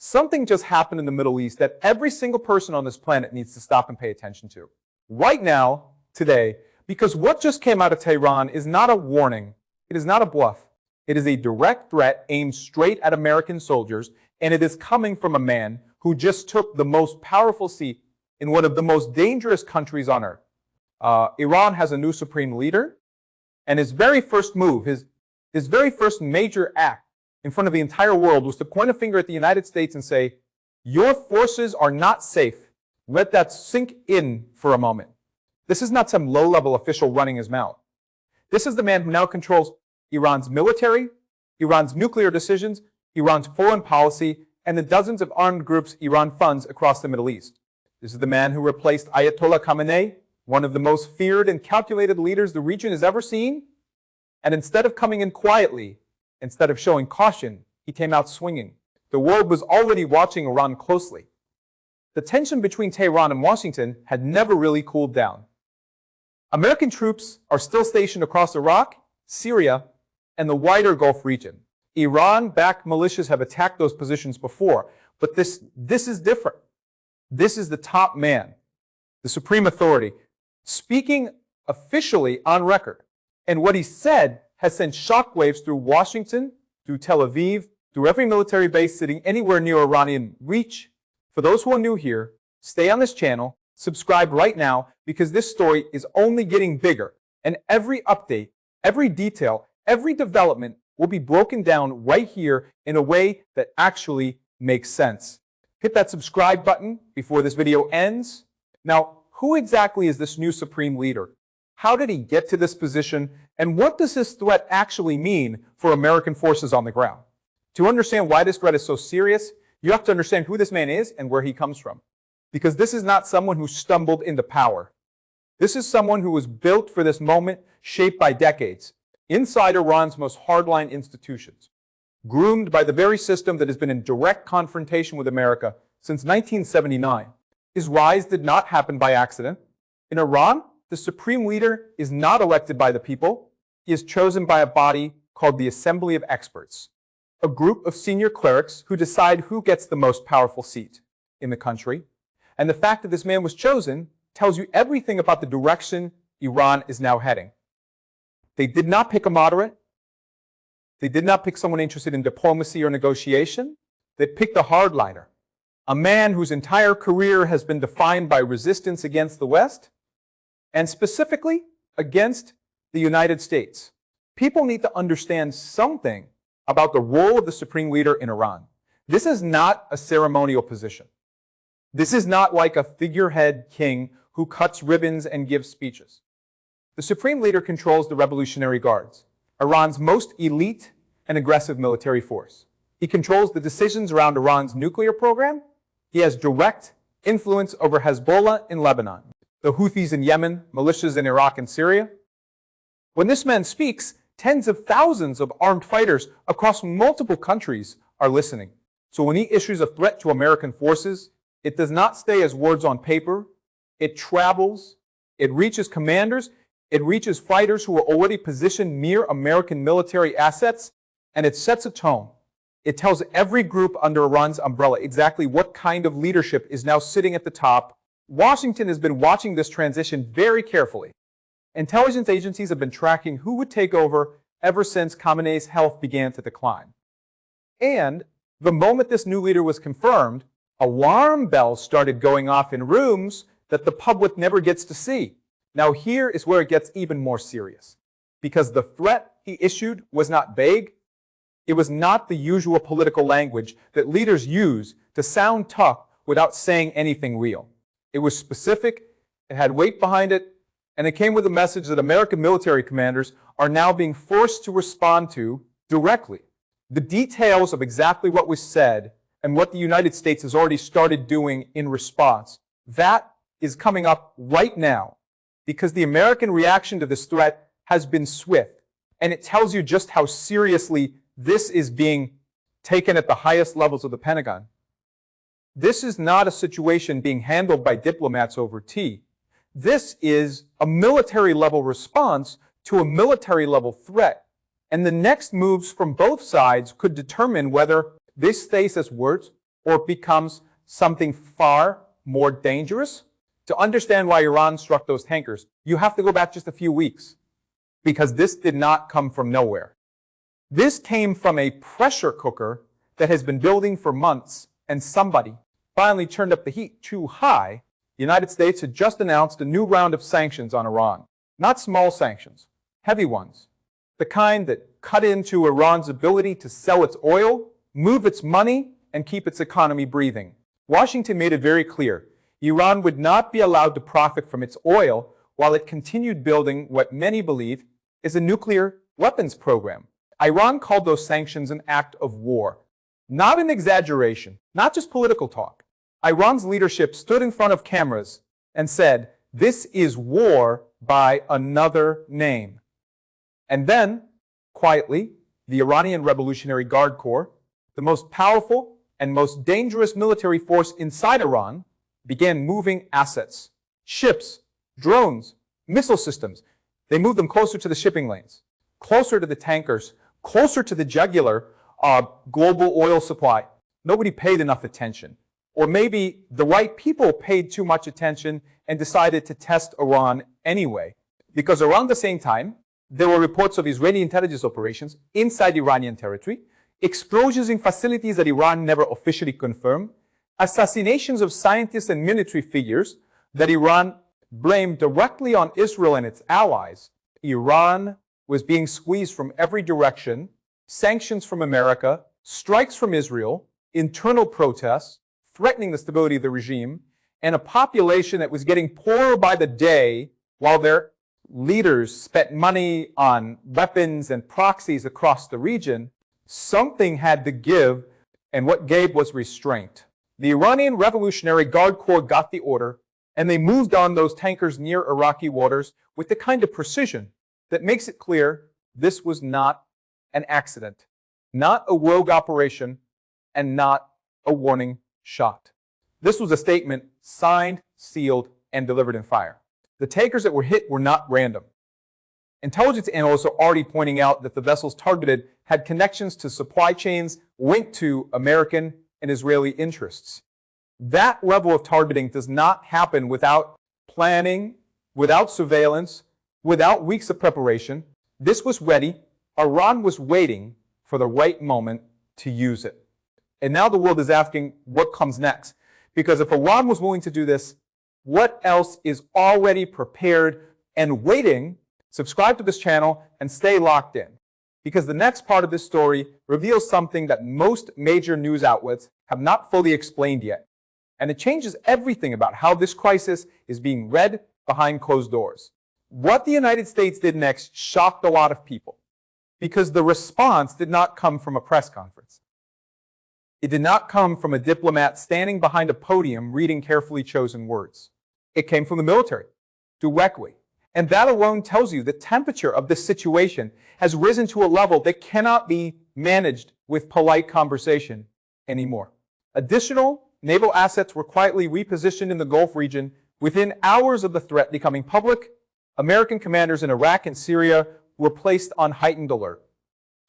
something just happened in the Middle East that every single person on this planet needs to stop and pay attention to. Right now, today, because what just came out of Tehran is not a warning. It is not a bluff. It is a direct threat aimed straight at American soldiers, and it is coming from a man who just took the most powerful seat in one of the most dangerous countries on earth. Iran has a new supreme leader, and his very first move, his very first major act in front of the entire world was to point a finger at the United States and say, your forces are not safe. Let that sink in for a moment. This is not some low-level official running his mouth. This is the man who now controls Iran's military, Iran's nuclear decisions, Iran's foreign policy, and the dozens of armed groups Iran funds across the Middle East. This is the man who replaced Ayatollah Khamenei, one of the most feared and calculated leaders the region has ever seen. And instead of coming in quietly, instead of showing caution, he came out swinging. The world was already watching Iran closely. The tension between Tehran and Washington had never really cooled down. American troops are still stationed across Iraq, Syria, and the wider Gulf region. Iran-backed militias have attacked those positions before, but this is different. This is the top man, the supreme authority, speaking officially on record. And what he said has sent shockwaves through Washington, through Tel Aviv, through every military base sitting anywhere near Iranian reach. For those who are new here, stay on this channel, subscribe right now, because this story is only getting bigger. And every update, every detail, every development will be broken down right here in a way that actually makes sense. Hit that subscribe button before this video ends. Now, who exactly is this new supreme leader? How did he get to this position? And what does this threat actually mean for American forces on the ground? To understand why this threat is so serious, you have to understand who this man is and where he comes from. Because this is not someone who stumbled into power. This is someone who was built for this moment, shaped by decades, inside Iran's most hardline institutions, groomed by the very system that has been in direct confrontation with America since 1979. His rise did not happen by accident. In Iran, the supreme leader is not elected by the people. He is chosen by a body called the Assembly of Experts, a group of senior clerics who decide who gets the most powerful seat in the country. And the fact that this man was chosen tells you everything about the direction Iran is now heading. They did not pick a moderate. They did not pick someone interested in diplomacy or negotiation. They picked a hardliner, a man whose entire career has been defined by resistance against the West, and specifically against the United States. People need to understand something about the role of the supreme leader in Iran. This is not a ceremonial position. This is not like a figurehead king who cuts ribbons and gives speeches. The supreme leader controls the Revolutionary Guards, Iran's most elite and aggressive military force. He controls the decisions around Iran's nuclear program. He has direct influence over Hezbollah in Lebanon, the Houthis in Yemen, militias in Iraq and Syria. When this man speaks, tens of thousands of armed fighters across multiple countries are listening. So when he issues a threat to American forces, it does not stay as words on paper. It travels. It reaches commanders. It reaches fighters who are already positioned near American military assets, and it sets a tone. It tells every group under Iran's umbrella exactly what kind of leadership is now sitting at the top. Washington has been watching this transition very carefully. Intelligence agencies have been tracking who would take over ever since Khamenei's health began to decline. And the moment this new leader was confirmed, alarm bells started going off in rooms that the public never gets to see. Now here is where it gets even more serious, because the threat he issued was not vague. It was not the usual political language that leaders use to sound tough without saying anything real. It was specific, it had weight behind it, and it came with a message that American military commanders are now being forced to respond to directly. The details of exactly what was said and what the United States has already started doing in response, that is coming up right now, because the American reaction to this threat has been swift, and it tells you just how seriously this is being taken at the highest levels of the Pentagon. This is not a situation being handled by diplomats over tea. This is a military-level response to a military-level threat, and the next moves from both sides could determine whether this stays as words or it becomes something far more dangerous? To understand why Iran struck those tankers, you have to go back just a few weeks, because this did not come from nowhere. This came from a pressure cooker that has been building for months, and somebody finally turned up the heat too high. The United States had just announced a new round of sanctions on Iran. Not small sanctions, heavy ones. The kind that cut into Iran's ability to sell its oil, move its money, and keep its economy breathing. Washington made it very clear. Iran would not be allowed to profit from its oil while it continued building what many believe is a nuclear weapons program. Iran called those sanctions an act of war. Not an exaggeration, not just political talk. Iran's leadership stood in front of cameras and said, "This is war by another name." And then, quietly, the Iranian Revolutionary Guard Corps, the most powerful and most dangerous military force inside Iran, began moving assets, ships, drones, missile systems. They moved them closer to the shipping lanes, closer to the tankers, closer to the jugular global oil supply. Nobody paid enough attention. Or maybe the right people paid too much attention and decided to test Iran anyway. Because around the same time, there were reports of Israeli intelligence operations inside Iranian territory, explosions in facilities that Iran never officially confirmed, assassinations of scientists and military figures that Iran blamed directly on Israel and its allies. Iran was being squeezed from every direction, sanctions from America, strikes from Israel, internal protests, threatening the stability of the regime, and a population that was getting poorer by the day while their leaders spent money on weapons and proxies across the region. Something had to give, and what gave was restraint. The Iranian Revolutionary Guard Corps got the order, and they moved on those tankers near Iraqi waters with the kind of precision that makes it clear this was not an accident, not a rogue operation, and not a warning shot. This was a statement signed, sealed, and delivered in fire. The tankers that were hit were not random. Intelligence analysts are already pointing out that the vessels targeted had connections to supply chains linked to American and Israeli interests. That level of targeting does not happen without planning, without surveillance, without weeks of preparation. This was ready. Iran was waiting for the right moment to use it. And now the world is asking what comes next. Because if Iran was willing to do this, what else is already prepared and waiting? Subscribe to this channel and stay locked in. Because the next part of this story reveals something that most major news outlets have not fully explained yet. And it changes everything about how this crisis is being read behind closed doors. What the United States did next shocked a lot of people, because the response did not come from a press conference. It did not come from a diplomat standing behind a podium reading carefully chosen words. It came from the military, directly. And that alone tells you the temperature of this situation has risen to a level that cannot be managed with polite conversation anymore. Additional naval assets were quietly repositioned in the Gulf region within hours of the threat becoming public. American commanders in Iraq and Syria were placed on heightened alert.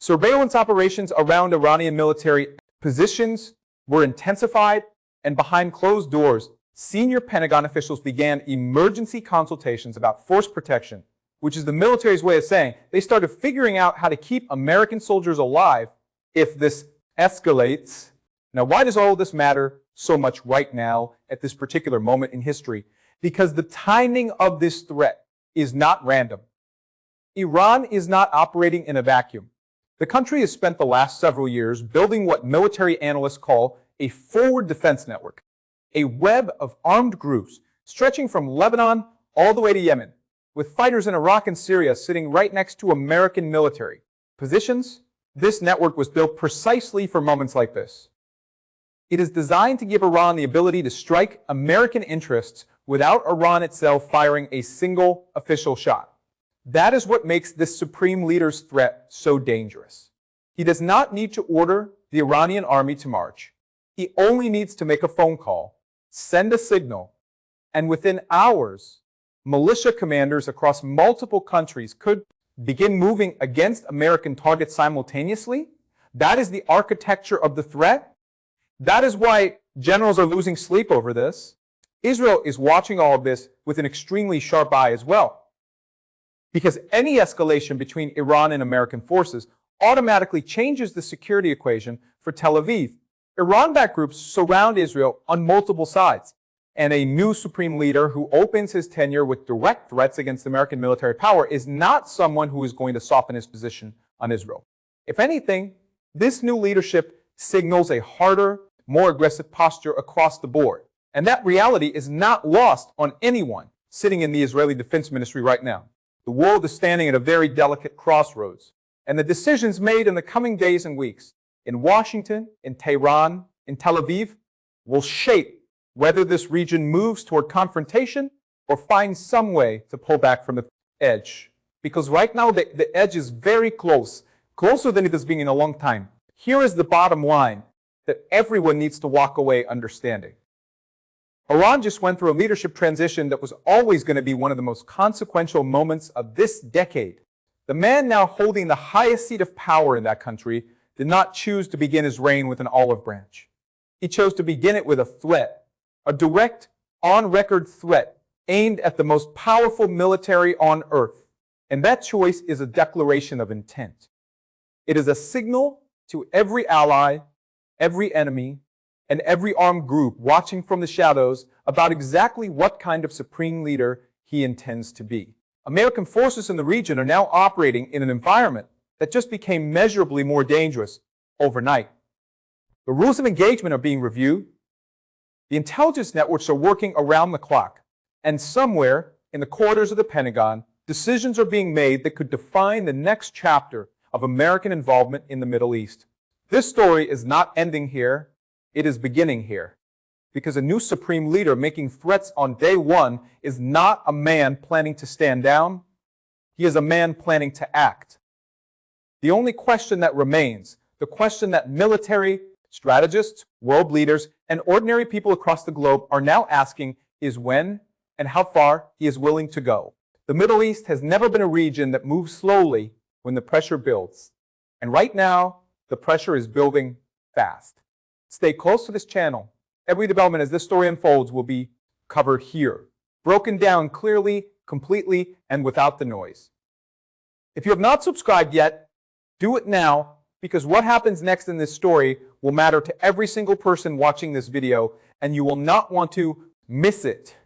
Surveillance operations around Iranian military positions were intensified, and behind closed doors, senior Pentagon officials began emergency consultations about force protection, which is the military's way of saying they started figuring out how to keep American soldiers alive if this escalates. Now, why does all of this matter so much right now at this particular moment in history? Because the timing of this threat is not random. Iran is not operating in a vacuum. The country has spent the last several years building what military analysts call a forward defense network, a web of armed groups stretching from Lebanon all the way to Yemen, with fighters in Iraq and Syria sitting right next to American military positions. This network was built precisely for moments like this. It is designed to give Iran the ability to strike American interests without Iran itself firing a single official shot. That is what makes this supreme leader's threat so dangerous. He does not need to order the Iranian army to march. He only needs to make a phone call, send a signal, and within hours, militia commanders across multiple countries could begin moving against American targets simultaneously. That is the architecture of the threat. That is why generals are losing sleep over this. Israel is watching all of this with an extremely sharp eye as well. Because any escalation between Iran and American forces automatically changes the security equation for Tel Aviv. Iran-backed groups surround Israel on multiple sides, and a new supreme leader who opens his tenure with direct threats against American military power is not someone who is going to soften his position on Israel. If anything, this new leadership signals a harder, more aggressive posture across the board. And that reality is not lost on anyone sitting in the Israeli Defense Ministry right now. The world is standing at a very delicate crossroads, and the decisions made in the coming days and weeks in Washington, in Tehran, in Tel Aviv will shape whether this region moves toward confrontation or finds some way to pull back from the edge. Because right now the edge is very close, closer than it has been in a long time. Here is the bottom line that everyone needs to walk away understanding. Iran just went through a leadership transition that was always going to be one of the most consequential moments of this decade. The man now holding the highest seat of power in that country did not choose to begin his reign with an olive branch. He chose to begin it with a threat, a direct, on-record threat aimed at the most powerful military on earth. And that choice is a declaration of intent. It is a signal to every ally, every enemy, and every armed group watching from the shadows about exactly what kind of supreme leader he intends to be. American forces in the region are now operating in an environment that just became measurably more dangerous overnight. The rules of engagement are being reviewed. The intelligence networks are working around the clock. And somewhere in the corridors of the Pentagon, decisions are being made that could define the next chapter of American involvement in the Middle East. This story is not ending here. It is beginning here. Because a new supreme leader making threats on day one is not a man planning to stand down. He is a man planning to act. The only question that remains, the question that military, strategists, world leaders, and ordinary people across the globe are now asking is when and how far he is willing to go. The Middle East has never been a region that moves slowly when the pressure builds. And right now, the pressure is building fast. Stay close to this channel. Every development as this story unfolds will be covered here, broken down clearly, completely, and without the noise. If you have not subscribed yet, do it now, because what happens next in this story will matter to every single person watching this video, and you will not want to miss it.